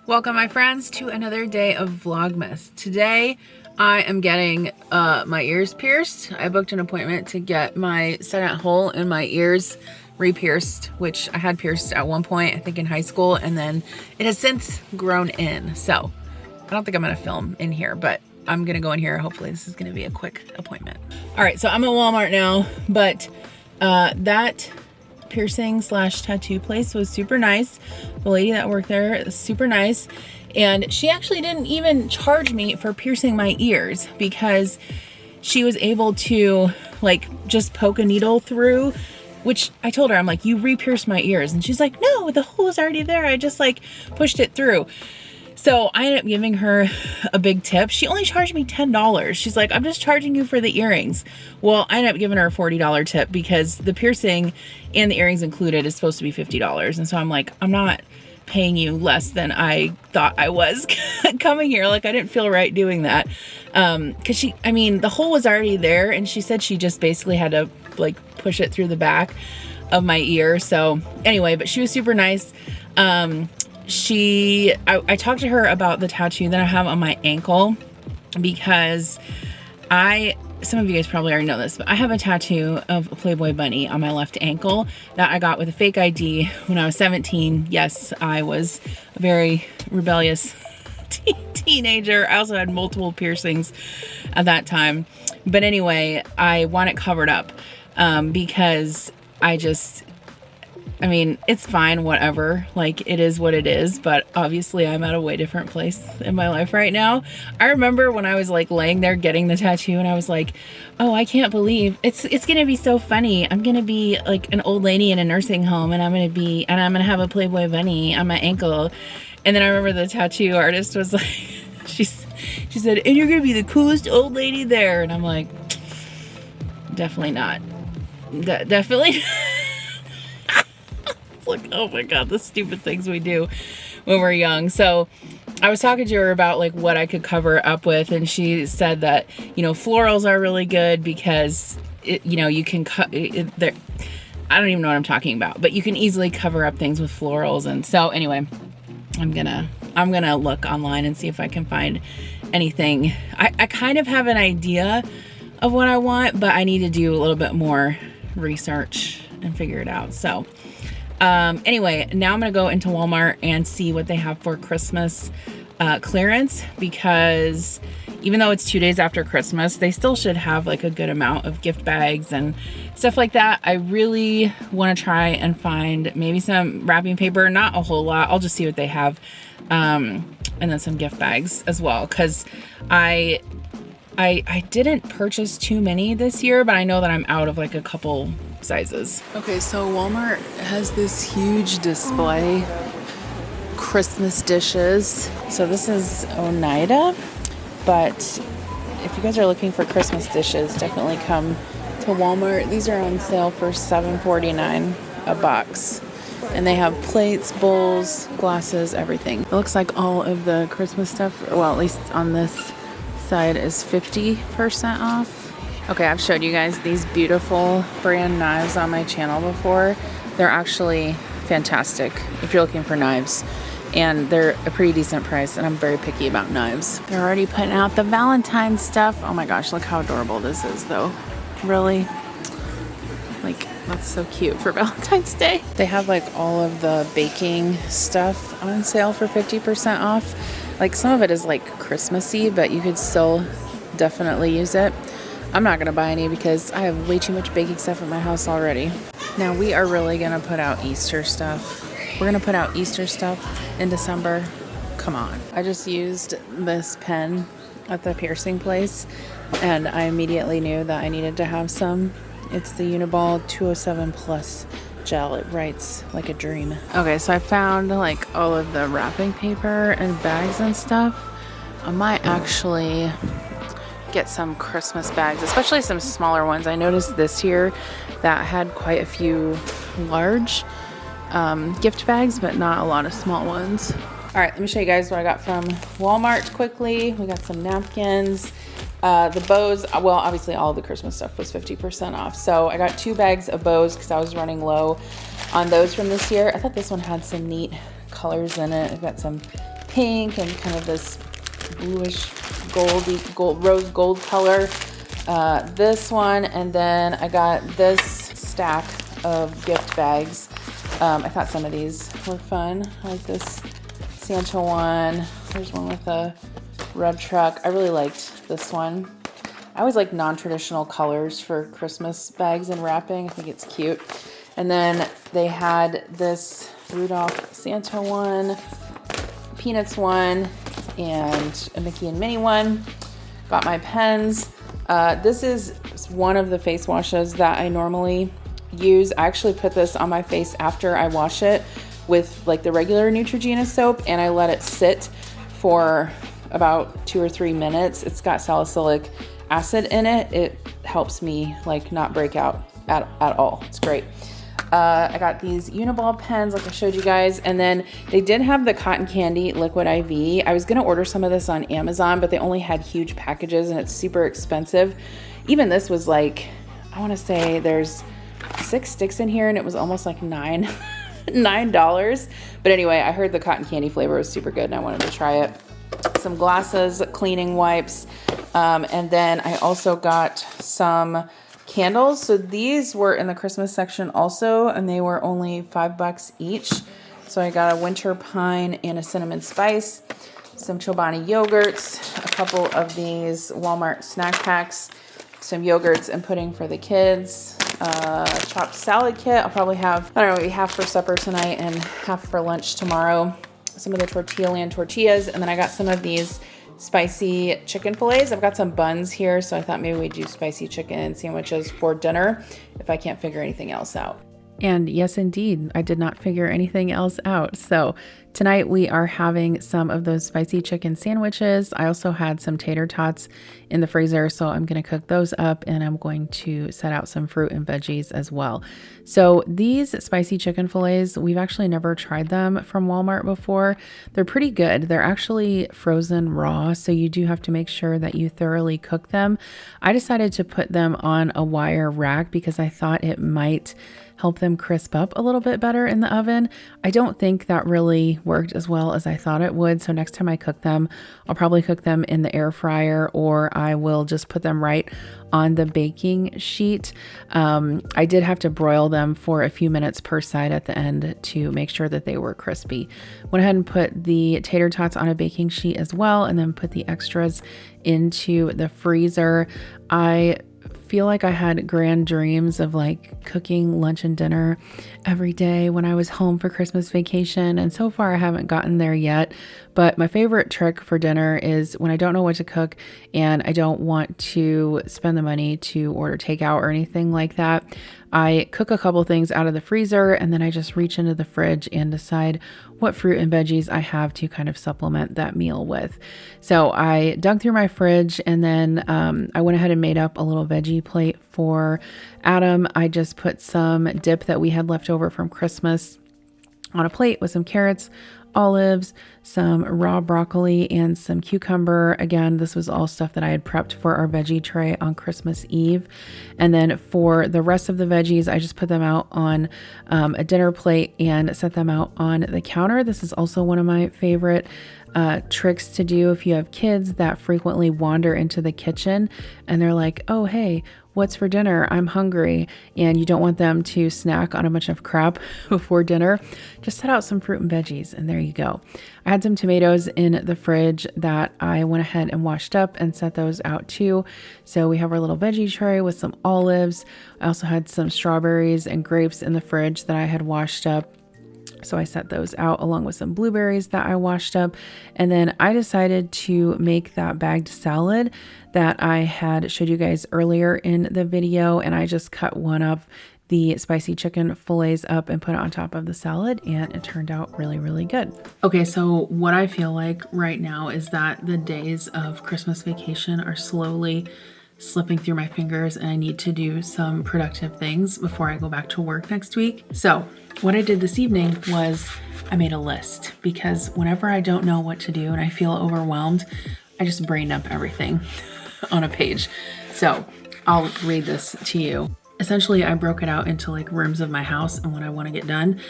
Welcome my friends to another day of Vlogmas. Today I am getting my ears pierced. I booked an appointment to get my second hole in my ears re-pierced, which I had pierced at one point, I think in high school, and then it has since grown in. So I don't think I'm gonna film in here, but I'm gonna go in here. Hopefully this is gonna be a quick appointment. All right, so I'm at Walmart now, but that piercing slash tattoo place was super nice. The lady that worked there is super nice, and she actually didn't even charge me for piercing my ears because she was able to like just poke a needle through, which I told her, I'm like, you re-pierced my ears, and she's like, no, the hole was already there, I just like pushed it through. So I ended up giving her a big tip. She only charged me $10. She's like, I'm just charging you for the earrings. Well, I ended up giving her a $40 tip because the piercing and the earrings included is supposed to be $50. And so I'm like, I'm not paying you less than I thought I was coming here. Like, I didn't feel right doing that. Cause the hole was already there, and she said she just basically had to like push it through the back of my ear. So anyway, but she was super nice. I talked to her about the tattoo that I have on my ankle because some of you guys probably already know this, but I have a tattoo of a Playboy bunny on my left ankle that I got with a fake ID when I was 17. Yes, I was a very rebellious teenager. I also had multiple piercings at that time. But anyway, I want it covered up because it's fine, whatever, like it is what it is, but obviously I'm at a way different place in my life right now. I remember when I was like laying there getting the tattoo and I was like, oh, I can't believe it's gonna be so funny. I'm gonna be like an old lady in a nursing home, and I'm gonna have a Playboy bunny on my ankle. And then I remember the tattoo artist was like, she said, and you're gonna be the coolest old lady there. And I'm like, definitely not. Definitely. Like, oh my god, the stupid things we do when we're young. So I was talking to her about like what I could cover up with, and she said that, florals are really good because you can cut there. I don't even know what I'm talking about, but you can easily cover up things with florals. And so anyway, I'm gonna look online and see if I can find anything. I kind of have an idea of what I want, but I need to do a little bit more research and figure it out. So anyway, now I'm gonna go into Walmart and see what they have for Christmas clearance, because even though it's 2 days after Christmas, they still should have like a good amount of gift bags and stuff like that. I really want to try and find maybe some wrapping paper, not a whole lot. I'll just see what they have, and then some gift bags as well, because I didn't purchase too many this year, but I know that I'm out of like a couple sizes. Okay, so Walmart has this huge display, Christmas dishes. So this is Oneida, but if you guys are looking for Christmas dishes, definitely come to Walmart. These are on sale for $7.49 a box. And they have plates, bowls, glasses, everything. It looks like all of the Christmas stuff, well, at least on this side, is 50% off. Okay, I've showed you guys these beautiful brand knives on my channel before. They're actually fantastic if you're looking for knives, and they're a pretty decent price, and I'm very picky about knives. They're already putting out the Valentine's stuff. Oh my gosh, look how adorable this is though. Really? Like, that's so cute for Valentine's Day. They have like all of the baking stuff on sale for 50% off. Like, some of it is like Christmassy, but you could still definitely use it. I'm not gonna buy any because I have way too much baking stuff in my house already. Now we are really gonna put out Easter stuff. We're gonna put out Easter stuff in December. Come on. I just used this pen at the piercing place, and I immediately knew that I needed to have some. It's the Uniball 207 Plus gel. It writes like a dream. Okay, so I found like all of the wrapping paper and bags and stuff. I might actually get some Christmas bags, especially some smaller ones. I noticed this year that had quite a few large gift bags, but not a lot of small ones. All right, let me show you guys what I got from Walmart quickly. We got some napkins, the bows. Well, obviously all of the Christmas stuff was 50% off. So I got 2 bags of bows because I was running low on those from this year. I thought this one had some neat colors in it. I've got some pink and kind of this bluish rose gold color. This one, and then I got this stack of gift bags. I thought some of these were fun. I like this Santa one. There's one with a red truck. I really liked this one. I always like non-traditional colors for Christmas bags and wrapping. I think it's cute. And then they had this Rudolph Santa one, Peanuts one, and a Mickey and Minnie one. Got my pens. This is one of the face washes that I normally use. I actually put this on my face after I wash it with like the regular Neutrogena soap, and I let it sit for about 2 or 3 minutes. It's got salicylic acid in it. It helps me like not break out at all. It's great. I got these Uniball pens like I showed you guys, and then they did have the cotton candy liquid IV. I was gonna order some of this on Amazon, but they only had huge packages and it's super expensive. Even this was like, I wanna say there's 6 sticks in here and it was almost like $9. But anyway, I heard the cotton candy flavor was super good and I wanted to try it. Some glasses, cleaning wipes, and then I also got some candles. So these were in the Christmas section also, and they were only $5 each. So I got a winter pine and a cinnamon spice, some Chobani yogurts, a couple of these Walmart snack packs, some yogurts and pudding for the kids, chopped salad kit. I'll probably have, I don't know, maybe half for supper tonight and half for lunch tomorrow. Some of the Tortilla Land tortillas, and then I got some of these spicy chicken fillets. I've got some buns here, so I thought maybe we'd do spicy chicken sandwiches for dinner if I can't figure anything else out. And yes, indeed, I did not figure anything else out. So tonight we are having some of those spicy chicken sandwiches. I also had some tater tots in the freezer, so I'm going to cook those up, and I'm going to set out some fruit and veggies as well. So these spicy chicken fillets, we've actually never tried them from Walmart before. They're pretty good. They're actually frozen raw, so you do have to make sure that you thoroughly cook them. I decided to put them on a wire rack because I thought it might help them crisp up a little bit better in the oven. I don't think that really worked as well as I thought it would. So next time I cook them, I'll probably cook them in the air fryer, or I will just put them right on the baking sheet. I did have to broil them for a few minutes per side at the end to make sure that they were crispy. Went ahead and put the tater tots on a baking sheet as well, and then put the extras into the freezer. I feel like I had grand dreams of like cooking lunch and dinner every day when I was home for Christmas vacation, and so far I haven't gotten there yet. But my favorite trick for dinner is when I don't know what to cook and I don't want to spend the money to order takeout or anything like that, I cook a couple things out of the freezer, and then I just reach into the fridge and decide what fruit and veggies I have to kind of supplement that meal with. So I dug through my fridge, and then I went ahead and made up a little veggie plate for Adam. I just put some dip that we had left over from Christmas on a plate with some carrots, olives, some raw broccoli, and some cucumber. Again, this was all stuff that I had prepped for our veggie tray on Christmas Eve. And then for the rest of the veggies, I just put them out on a dinner plate and set them out on the counter. This is also one of my favorite tricks to do if you have kids that frequently wander into the kitchen and they're like, oh, hey, what's for dinner? I'm hungry. And you don't want them to snack on a bunch of crap before dinner. Just set out some fruit and veggies, and there you go. I had some tomatoes in the fridge that I went ahead and washed up and set those out too. So we have our little veggie tray with some olives. I also had some strawberries and grapes in the fridge that I had washed up. So I set those out along with some blueberries that I washed up. And then I decided to make that bagged salad that I had showed you guys earlier in the video. And I just cut one of the spicy chicken fillets up and put it on top of the salad, and it turned out really, really good. Okay, so what I feel like right now is that the days of Christmas vacation are slowly slipping through my fingers, and I need to do some productive things before I go back to work next week. So what I did this evening was I made a list, because whenever I don't know what to do and I feel overwhelmed, I just brain dump everything on a page. So I'll read this to you. Essentially, I broke it out into like rooms of my house and what I want to get done.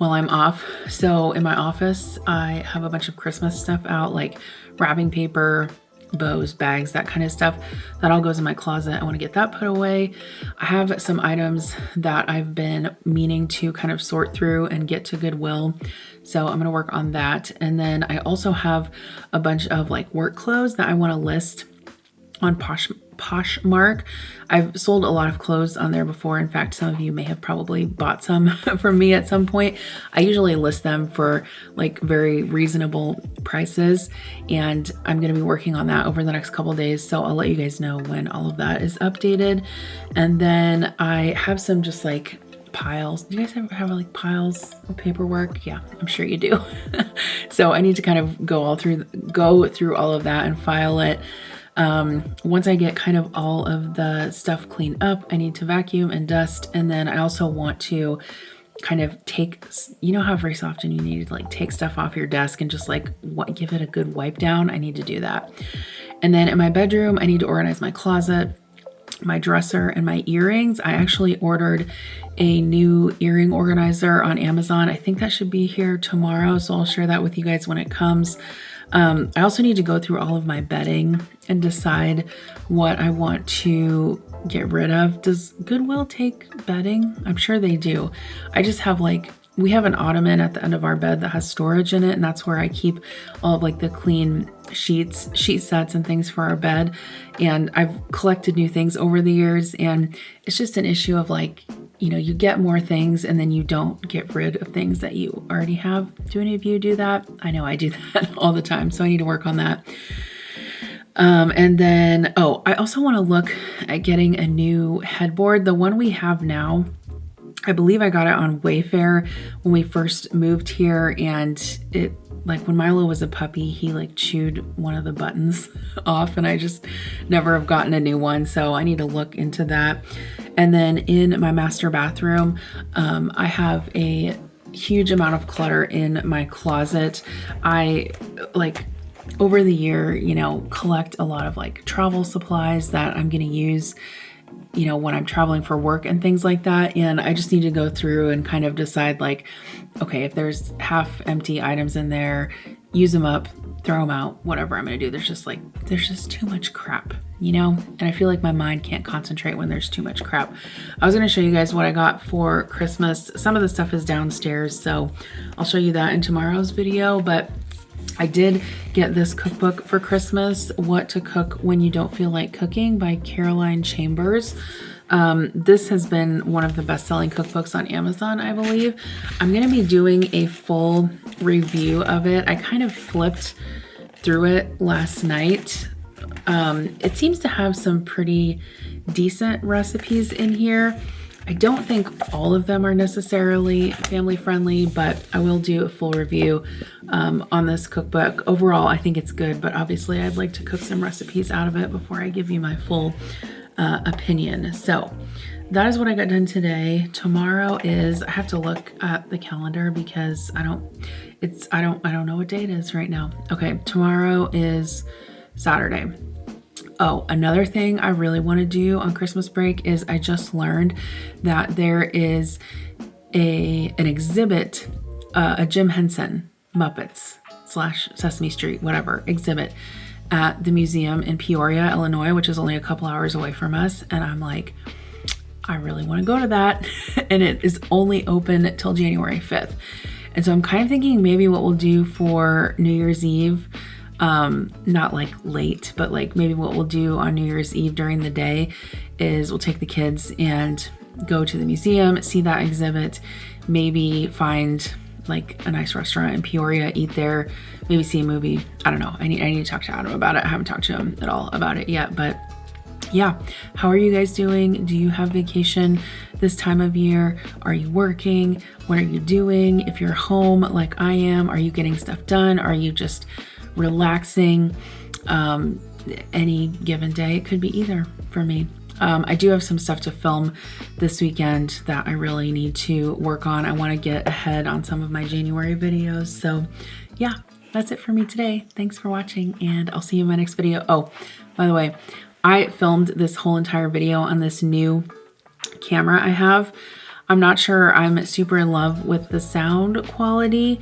while I'm off. So in my office, I have a bunch of Christmas stuff out, like wrapping paper, bows, bags, that kind of stuff. That all goes in my closet. I want to get that put away. I have some items that I've been meaning to kind of sort through and get to Goodwill. So I'm going to work on that. And then I also have a bunch of like work clothes that I want to list on Poshmark. I've sold a lot of clothes on there before. In fact, some of you may have probably bought some from me at some point. I usually list them for like very reasonable prices, and I'm going to be working on that over the next couple days. So I'll let you guys know when all of that is updated. And then I have some just like piles. Do you guys ever have like piles of paperwork? Yeah, I'm sure you do. So I need to kind of go through all of that and file it. Once I get kind of all of the stuff cleaned up, I need to vacuum and dust. And then I also want to kind of take, you know how very often you need to like take stuff off your desk and just like give it a good wipe down. I need to do that. And then in my bedroom, I need to organize my closet, my dresser, and my earrings. I actually ordered a new earring organizer on Amazon. I think that should be here tomorrow. So I'll share that with you guys when it comes. I also need to go through all of my bedding and decide what I want to get rid of. Does Goodwill take bedding? I'm sure they do. I just have we have an ottoman at the end of our bed that has storage in it, and that's where I keep all of like the clean sheet sets and things for our bed. And I've collected new things over the years, and it's just an issue of like, you know, you get more things and then you don't get rid of things that you already have. Do any of you do that? I know I do that all the time, so I need to work on that. And then, I also want to look at getting a new headboard. The one we have now, I believe I got it on Wayfair when we first moved here, and it, like when Milo was a puppy, he like chewed one of the buttons off, and I just never have gotten a new one. So I need to look into that. And then in my master bathroom, I have a huge amount of clutter in my closet. I over the year, you know, collect a lot of like travel supplies that I'm going to use, you know, when I'm traveling for work and things like that. And I just need to go through and kind of decide like, okay, if there's half empty items in there, use them up, throw them out, whatever I'm going to do. There's just too much crap, you know? And I feel like my mind can't concentrate when there's too much crap. I was going to show you guys what I got for Christmas. Some of the stuff is downstairs, so I'll show you that in tomorrow's video, but I did get this cookbook for Christmas, What to Cook When You Don't Feel Like Cooking by Caroline Chambers. This has been one of the best-selling cookbooks on Amazon, I believe. I'm going to be doing a full review of it. I kind of flipped through it last night. It seems to have some pretty decent recipes in here. I don't think all of them are necessarily family friendly, but I will do a full review on this cookbook. Overall, I think it's good, but obviously I'd like to cook some recipes out of it before I give you my full opinion. So that is what I got done today. Tomorrow I have to look at the calendar because I don't know what day it is right now. Okay, tomorrow is Saturday. Oh, another thing I really want to do on Christmas break is I just learned that there is an exhibit, a Jim Henson Muppets / Sesame Street, whatever, exhibit at the museum in Peoria, Illinois, which is only a couple hours away from us. And I'm like, I really want to go to that. And it is only open till January 5th. And so I'm kind of thinking maybe what we'll do for New Year's Eve, not like late, but like maybe what we'll do on New Year's Eve during the day is we'll take the kids and go to the museum, see that exhibit, maybe find like a nice restaurant in Peoria, eat there, maybe see a movie. I don't know. I need to talk to Adam about it. I haven't talked to him at all about it yet, but yeah. How are you guys doing? Do you have vacation this time of year? Are you working? What are you doing? If you're home like I am, are you getting stuff done? Are you just relaxing? Any given day, it could be either for me. I do have some stuff to film this weekend that I really need to work on. I want to get ahead on some of my January videos. So yeah, that's it for me today. Thanks for watching, and I'll see you in my next video. Oh, by the way, I filmed this whole entire video on this new camera I have. I'm not sure I'm super in love with the sound quality.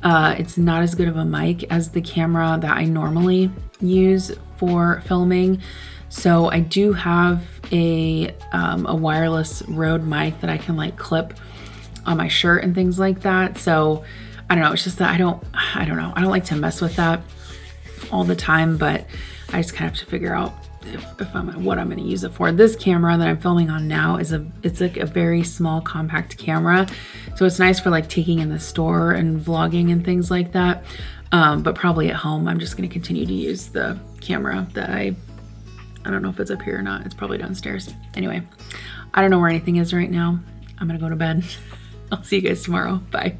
It's not as good of a mic as the camera that I normally use for filming. So I do have a wireless Rode mic that I can like clip on my shirt and things like that. So I don't know, it's just that I don't know. I don't like to mess with that all the time, but I just kind of have to figure out what I'm going to use it for. This camera that I'm filming on now it's like a very small compact camera. So it's nice for like taking in the store and vlogging and things like that. But probably at home, I'm just going to continue to use the camera that I don't know if it's up here or not. It's probably downstairs. Anyway, I don't know where anything is right now. I'm going to go to bed. I'll see you guys tomorrow. Bye.